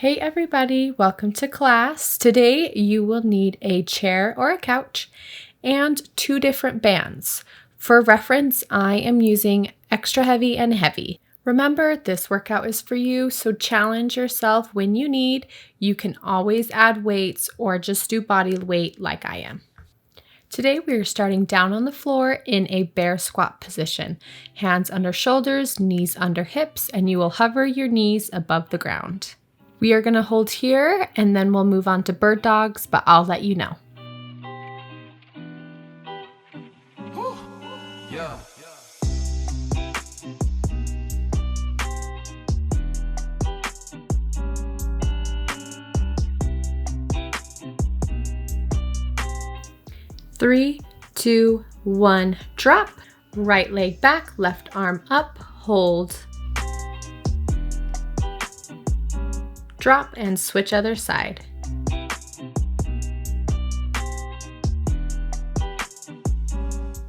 Hey everybody, welcome to class. Today you will need a chair or a couch and 2 different bands. For reference, I am using extra heavy and heavy. Remember, this workout is for you, so challenge yourself when you need. You can always add weights or just do body weight like I am. Today we are starting down on the floor in a bear squat position. Hands under shoulders, knees under hips, and you will hover your knees above the ground. We are going to hold here and then we'll move on to bird dogs, but I'll let you know. Yeah. 3, 2, 1, drop. Right leg back, left arm up, hold. Drop and switch other side.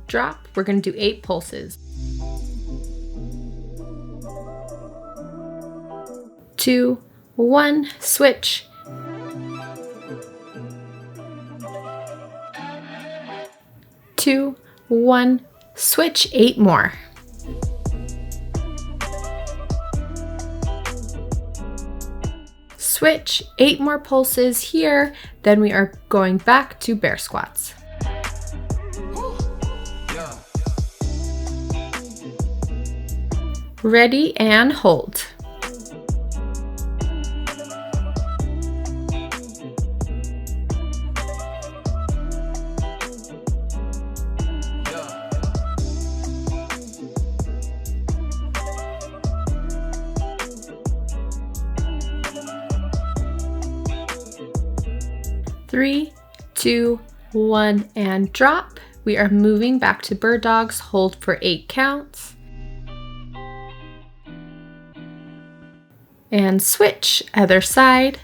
Drop. We're going to do 8 pulses. 2, 1, switch. 2, 1, switch. 8 more. Switch, 8 more pulses here, then we are going back to bear squats. Ready and hold. Three, 2, 1, and drop. We are moving back to bird dogs. Hold for 8 counts. And switch, other side.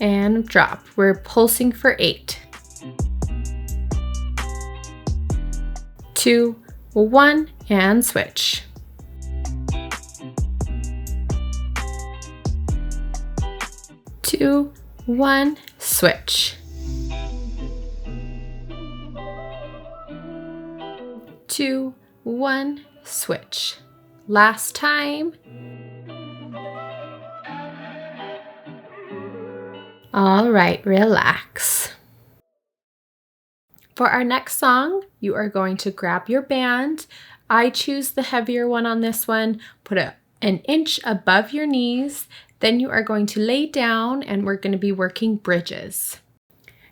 And drop. We're pulsing for 8. 2, 1, and switch. 2, 1, switch. 2, 1, switch. Last time. All right, relax. For our next song, you are going to grab your band. I choose the heavier one on this one. Put it an inch above your knees. Then you are going to lay down and we're going to be working bridges.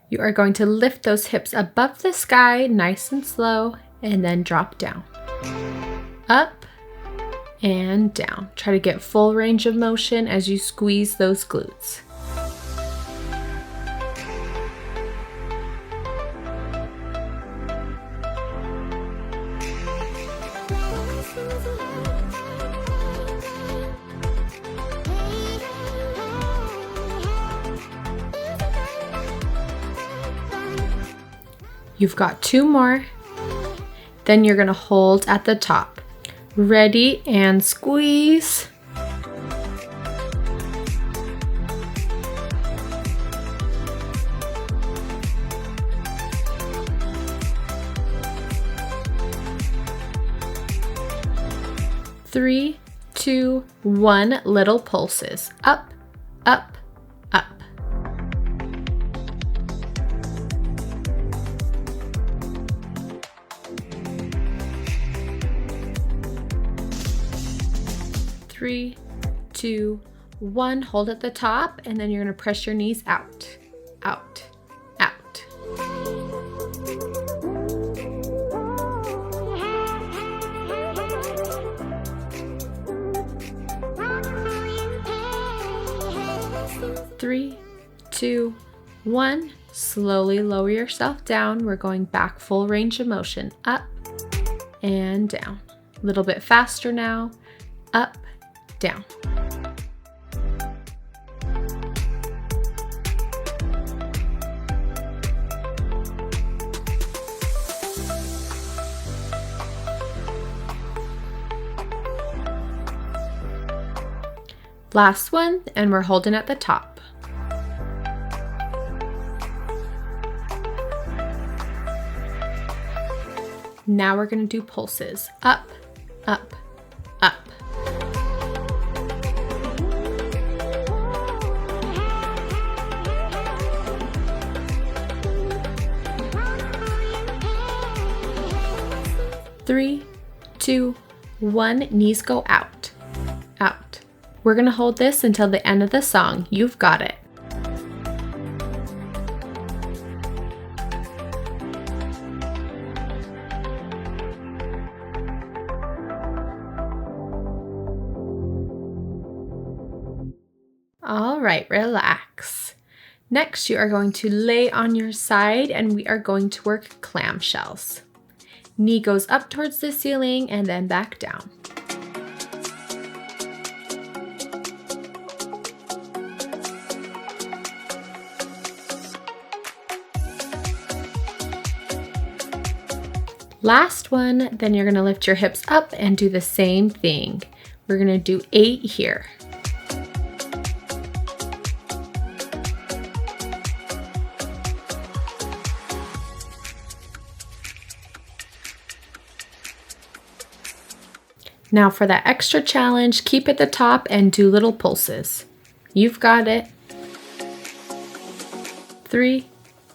You are going to lift those hips above the sky, nice and slow, and then drop down. Up and down. Try to get full range of motion as you squeeze those glutes. You've got 2 more. Then you're going to hold at the top. Ready and squeeze. Three, 2, 1, little pulses. Up, up, up. 3, 2, 1, hold at the top, and then you're going to press your knees out, out, out. Three, 2, 1, slowly lower yourself down. We're going back full range of motion, up and down. A little bit faster now, up, down. Last one, and we're holding at the top. Now we're going to do pulses. Up, up, up. Three, two, one, knees go out, out. We're gonna hold this until the end of the song. You've got it. All right, relax. Next, you are going to lay on your side and we are going to work clamshells. Knee goes up towards the ceiling and then back down. Last one, then you're gonna lift your hips up and do the same thing. We're gonna do 8 here. Now for that extra challenge, keep at the top and do little pulses. You've got it. 3,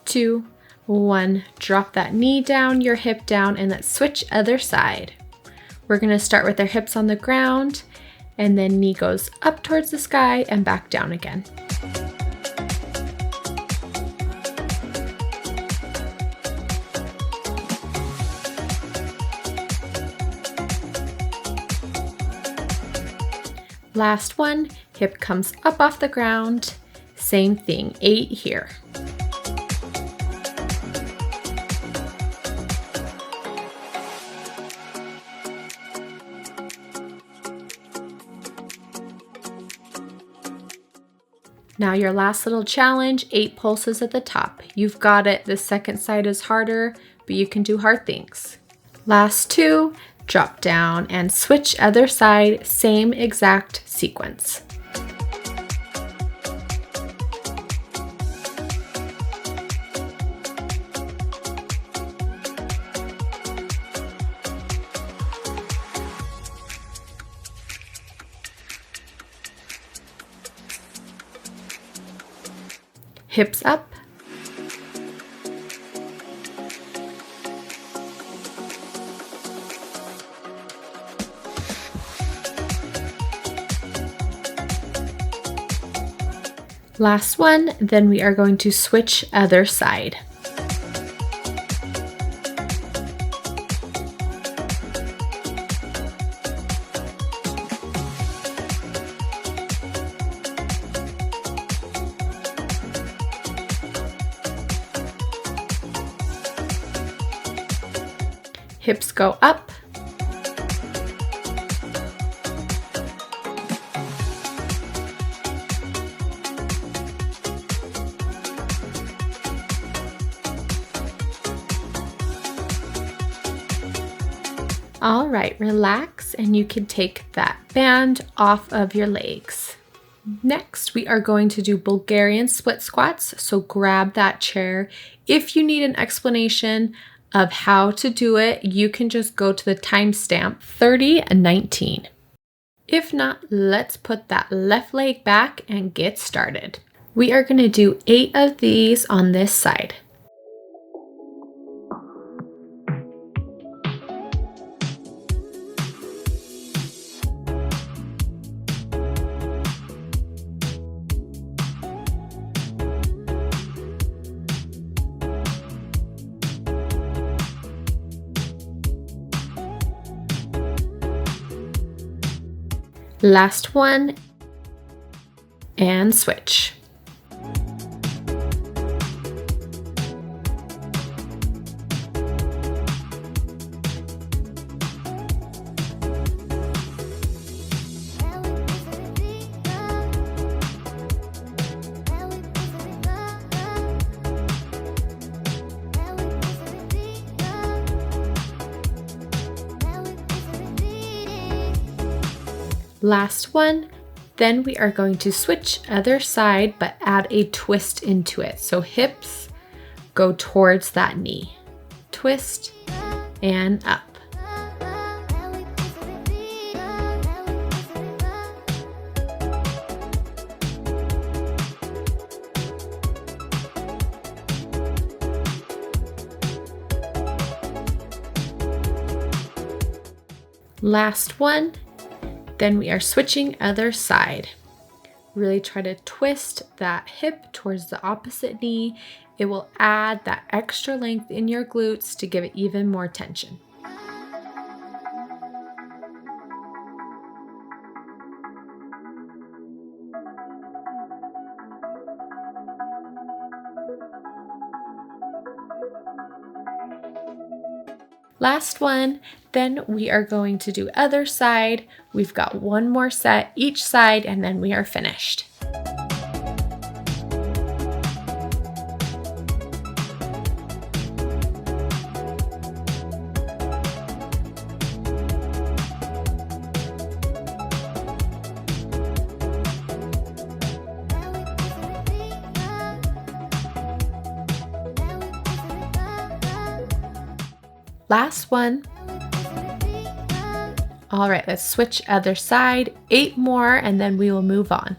2, 1. Drop that knee down, your hip down, and let's switch other side. We're gonna start with our hips on the ground, and then knee goes up towards the sky and back down again. Last one, hip comes up off the ground. Same thing, 8 here. Now your last little challenge, 8 pulses at the top. You've got it. The second side is harder, but you can do hard things. Last 2, drop down and switch other side, same exact sequence. Hips up. Last one, then we are going to switch other side. Hips go up. All right, relax and you can take that band off of your legs. Next, we are going to do Bulgarian split squats. So grab that chair. If you need an explanation of how to do it, you can just go to the timestamp 30:19. If not, let's put that left leg back and get started. We are going to do 8 of these on this side. Last one, and switch. Last one, Then we are going to switch other side, but add a twist into it. So hips go towards that knee. Twist and up. Last one. Then we are switching other side. Really try to twist that hip towards the opposite knee. It will add that extra length in your glutes to give it even more tension. Last one, then we are going to do other side. We've got one more set each side and then we are finished. Last one. All right, let's switch other side. 8 more and then we will move on.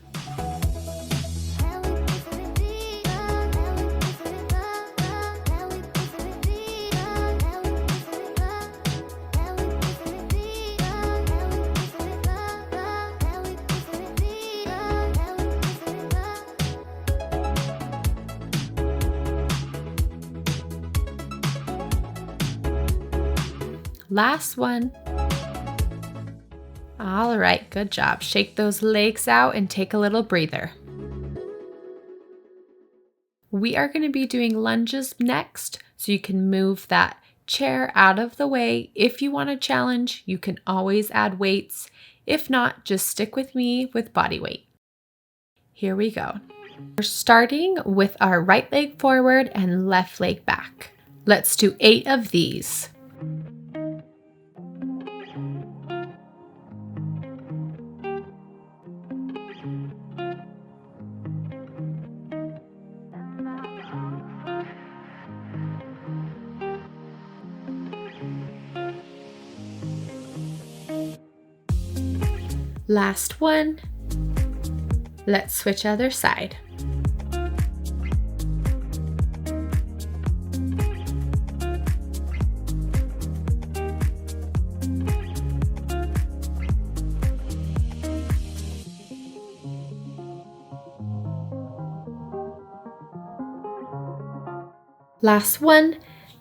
Last one. All right, good job. Shake those legs out and take a little breather. We are going to be doing lunges next, so you can move that chair out of the way. If you want a challenge, you can always add weights. If not, just stick with me with body weight. Here we go. We're starting with our right leg forward and left leg back. Let's do 8 of these. Last one. Let's switch other side. Last one,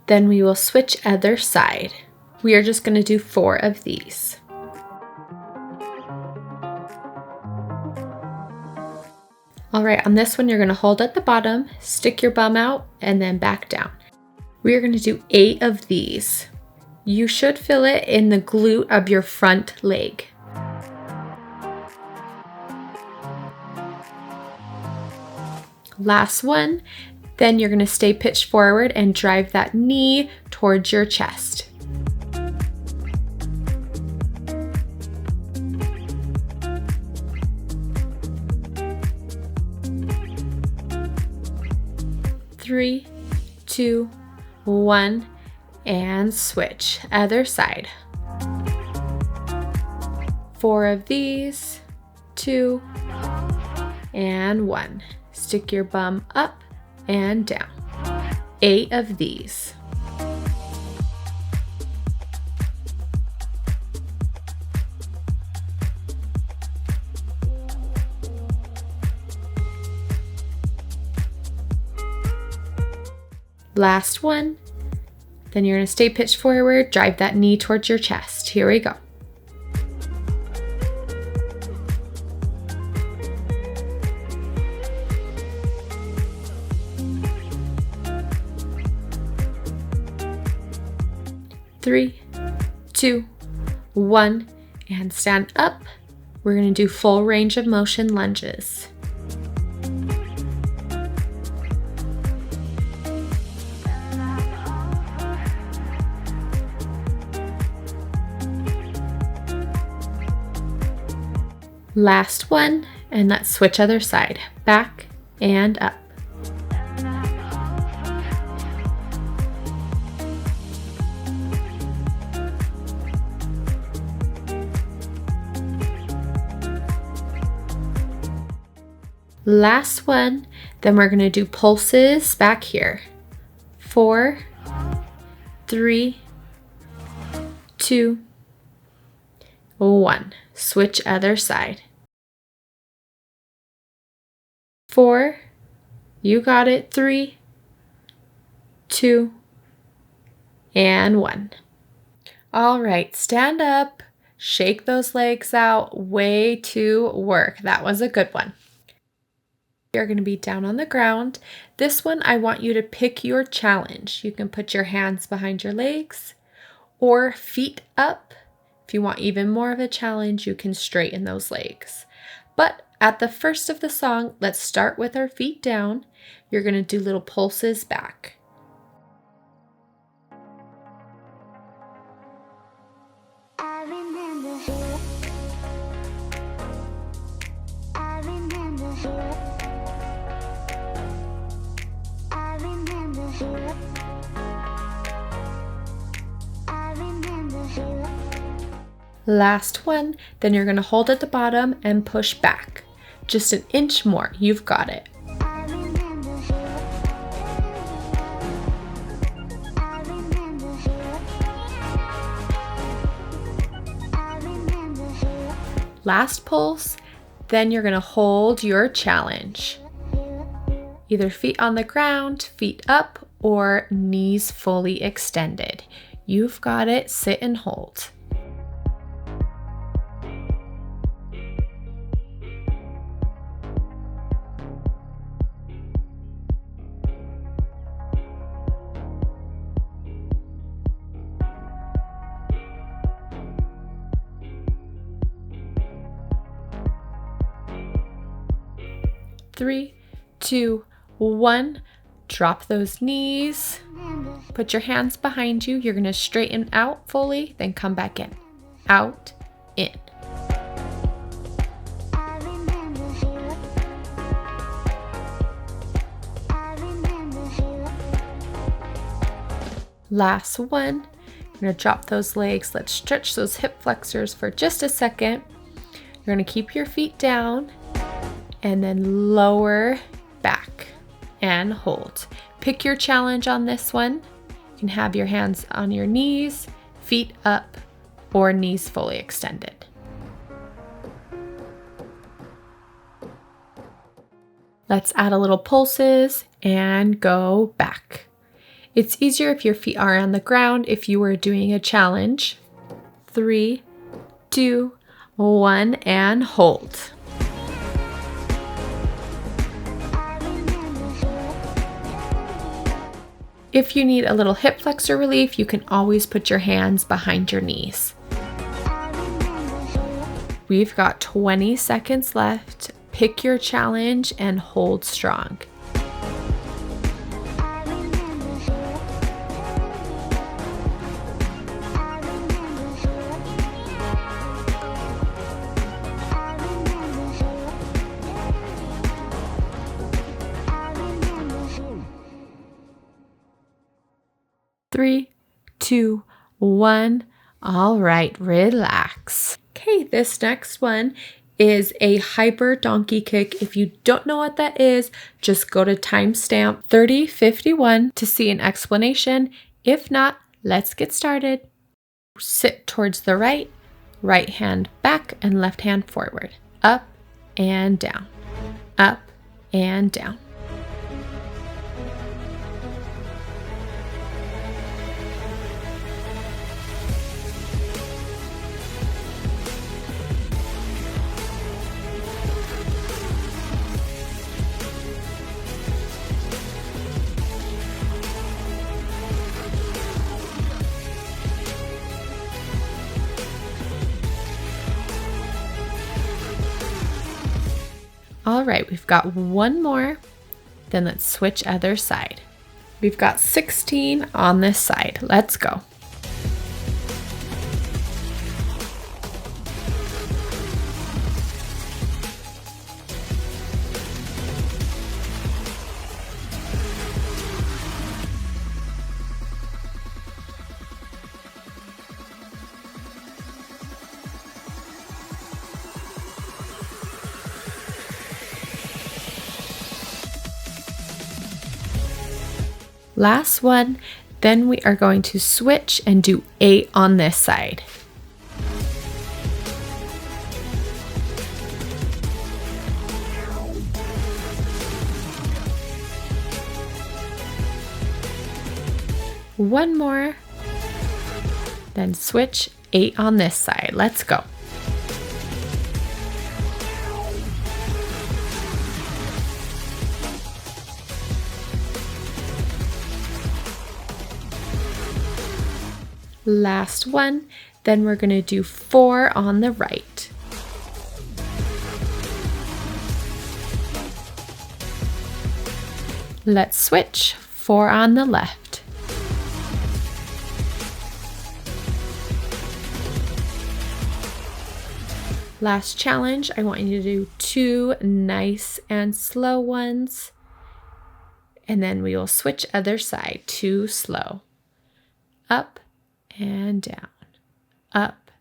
then we will switch other side. We are just going to do 4 of these. All right, on this one, you're going to hold at the bottom, stick your bum out, and then back down. We are going to do 8 of these. You should feel it in the glute of your front leg. Last one, then you're going to stay pitched forward and drive that knee towards your chest. Three, 2, 1, and switch. Other side. 4 of these, 2, and 1. Stick your bum up and down. 8 of these. Last one. Then you're going to stay pitched forward, drive that knee towards your chest. Here we go. Three, 2, 1, and stand up. We're going to do full range of motion lunges. Last one, and let's switch other side. Back and up. Last one, then we're going to do pulses back here. 4, 3, 2, 1. Switch other side. 4, you got it. 3, 2, and 1. All right, stand up, shake those legs out. Way to work. That was a good one. You're going to be down on the ground. This one, I want you to pick your challenge. You can put your hands behind your legs or feet up. If you want even more of a challenge, you can straighten those legs. But at the first of the song, let's start with our feet down. You're going to do little pulses back. Last one, then you're going to hold at the bottom and push back. Just an inch more, you've got it. Last pulse, then you're going to hold your challenge. Either feet on the ground, feet up, or knees fully extended. You've got it, sit and hold. Three, 2, 1. Drop those knees. Put your hands behind you. You're going to straighten out fully, then come back in. Out, in. Last one. You're going to drop those legs. Let's stretch those hip flexors for just a second. You're going to keep your feet down and then lower back and hold. Pick your challenge on this one. You can have your hands on your knees, feet up, or knees fully extended. Let's add a little pulses and go back. It's easier if your feet are on the ground if you were doing a challenge. 3, 2, 1, and hold. If you need a little hip flexor relief, you can always put your hands behind your knees. We've got 20 seconds left. Pick your challenge and hold strong. Three, 2, 1. All right, relax. Okay, this next one is a hyper donkey kick. If you don't know what that is, just go to timestamp 30:51 to see an explanation. If not, let's get started. Sit towards the right, right hand back and left hand forward. Up and down, up and down. All right, we've got one more, then let's switch other side. We've got 16 on this side. Let's go. Last one. Then we are going to switch and do 8 on this side. One more. Then switch 8 on this side. Let's go. Last one. Then we're going to do 4 on the right. Let's switch 4 on the left. Last challenge, I want you to do 2 nice and slow ones. And then we will switch other side, 2 slow. Up and down, up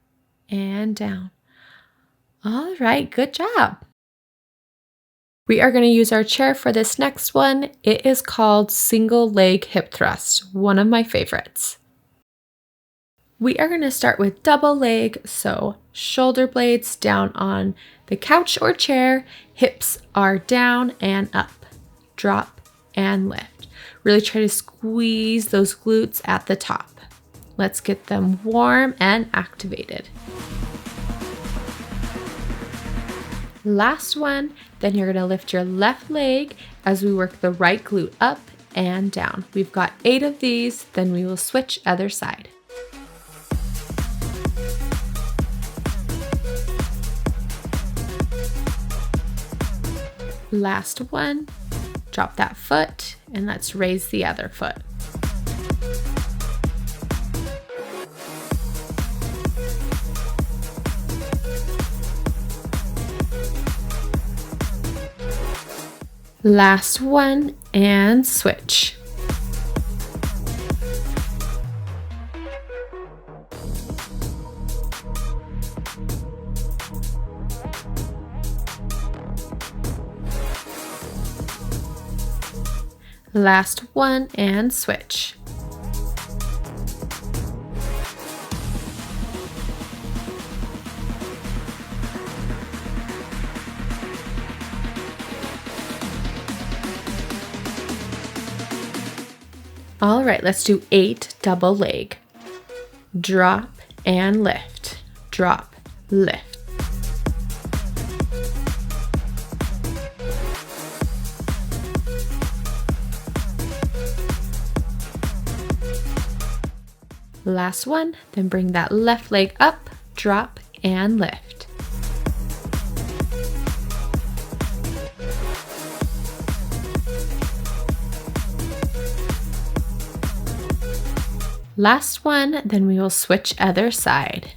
and down. All right, good job. We are going to use our chair for this next one. It is called single leg hip thrust, one of my favorites. We are going to start with double leg, so shoulder blades down on the couch or chair, hips are down and up, drop and lift. Really try to squeeze those glutes at the top. Let's get them warm and activated. Last one, then you're going to lift your left leg as we work the right glute up and down. We've got 8 of these, then we will switch other side. Last one, drop that foot and let's raise the other foot. Last one and switch. Last one and switch. All right, let's do 8 double leg. Drop and lift, drop, lift. Last one, then bring that left leg up, drop, and lift. Last one, then we will switch other side.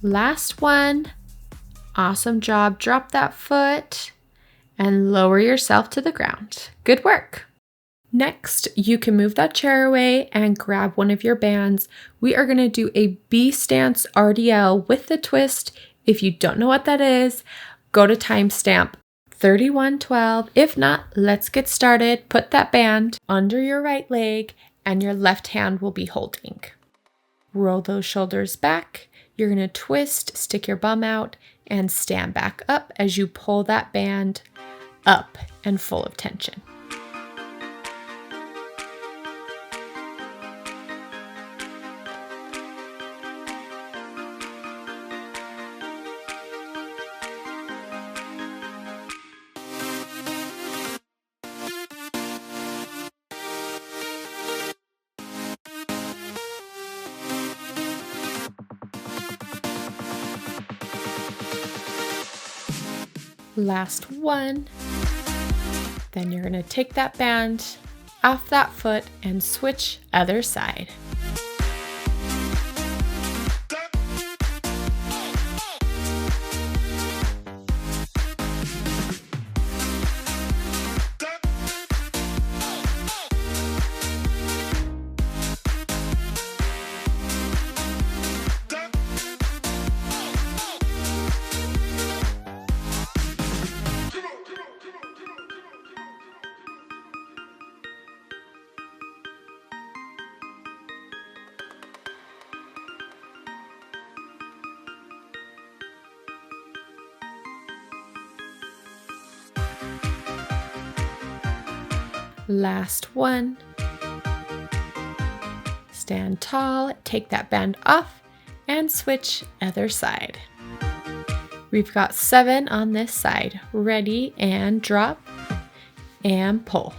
Last one. Awesome job. Drop that foot and lower yourself to the ground. Good work. Next, you can move that chair away and grab one of your bands. We are going to do a B stance RDL with the twist. If you don't know what that is, go to timestamp 31:12. If not, let's get started. Put that band under your right leg and your left hand will be holding. Roll those shoulders back. You're going to twist, stick your bum out, and stand back up as you pull that band up and full of tension. Last one. Then you're going to take that band off that foot and switch other side. Last one. Stand tall, take that band off, and switch other side. We've got 7 on this side. Ready, and drop, and pull.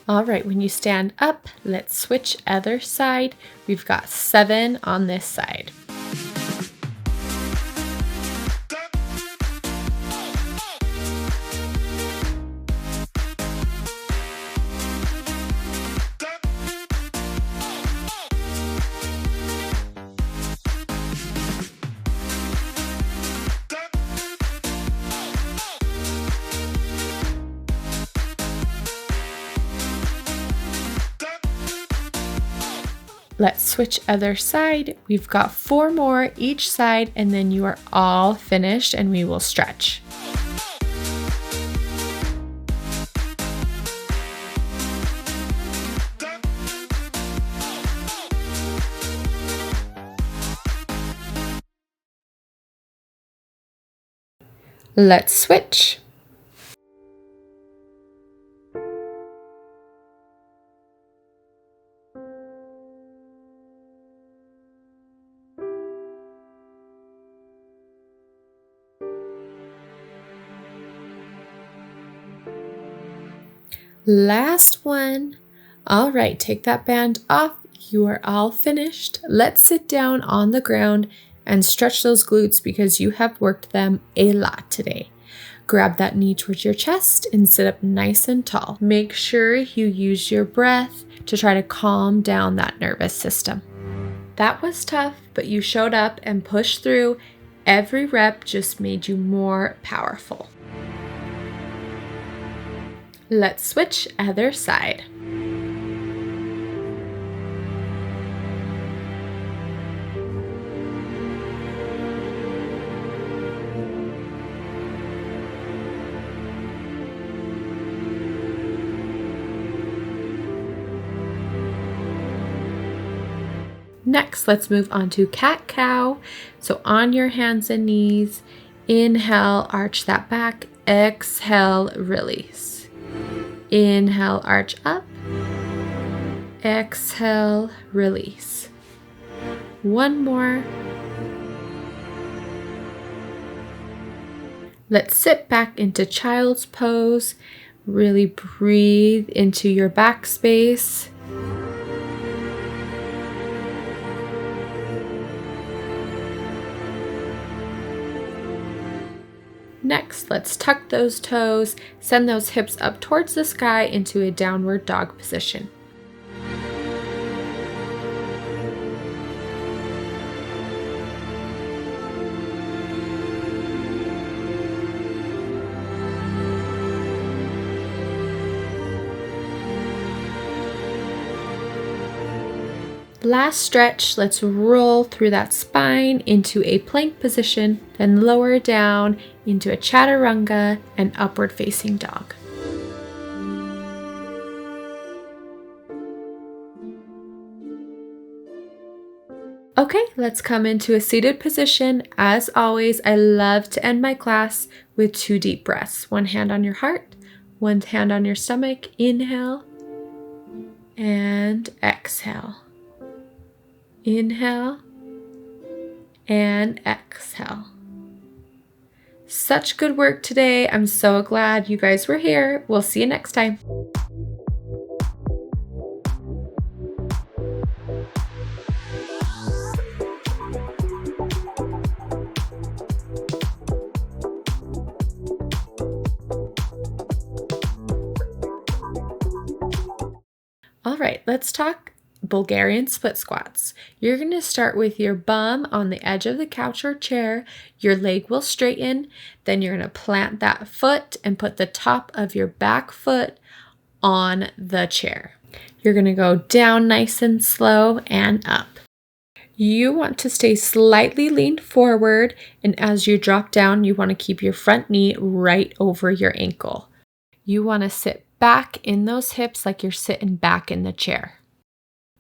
All right, when you stand up, let's switch other side. We've got 7 on this side. Let's switch other side. We've got 4 more each side, and then you are all finished, and we will stretch. Let's switch. Last one. All right, take that band off. You are all finished. Let's sit down on the ground and stretch those glutes because you have worked them a lot today. Grab that knee towards your chest and sit up nice and tall. Make sure you use your breath to try to calm down that nervous system. That was tough, but you showed up and pushed through. Every rep just made you more powerful. Let's switch other side. Next, let's move on to cat-cow. So on your hands and knees, inhale, arch that back, exhale, release. Inhale, arch up, exhale, release. One more. Let's sit back into child's pose. Really breathe into your back space. Next, let's tuck those toes, send those hips up towards the sky into a downward dog position. Last stretch, let's roll through that spine into a plank position, then lower down into a chaturanga and upward facing dog. Okay, let's come into a seated position. As always, I love to end my class with 2 deep breaths. One hand on your heart, one hand on your stomach. Inhale and exhale. Inhale and exhale. Such good work today. I'm so glad you guys were here. We'll see you next time. All right, let's talk Bulgarian split squats. You're going to start with your bum on the edge of the couch or chair. Your leg will straighten. Then you're going to plant that foot and put the top of your back foot on the chair. You're going to go down nice and slow and up. You want to stay slightly leaned forward, and as you drop down, you want to keep your front knee right over your ankle. You want to sit back in those hips like you're sitting back in the chair.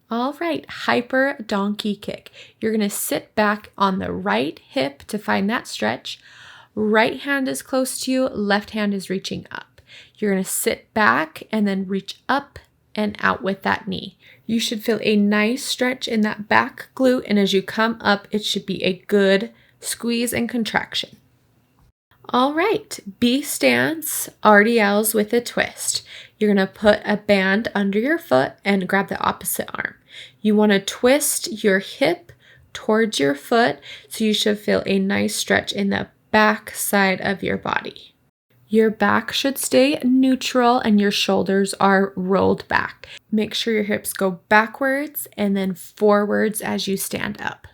All right, hyper donkey kick. You're going to sit back on the right hip to find that stretch. Right hand is close to you, left hand is reaching up. You're going to sit back and then reach up and out with that knee. You should feel a nice stretch in that back glute, and as you come up, it should be a good squeeze and contraction. All right, B stance, RDLs with a twist. You're going to put a band under your foot and grab the opposite arm. You want to twist your hip towards your foot, so you should feel a nice stretch in the back side of your body. Your back should stay neutral and your shoulders are rolled back. Make sure your hips go backwards and then forwards as you stand up.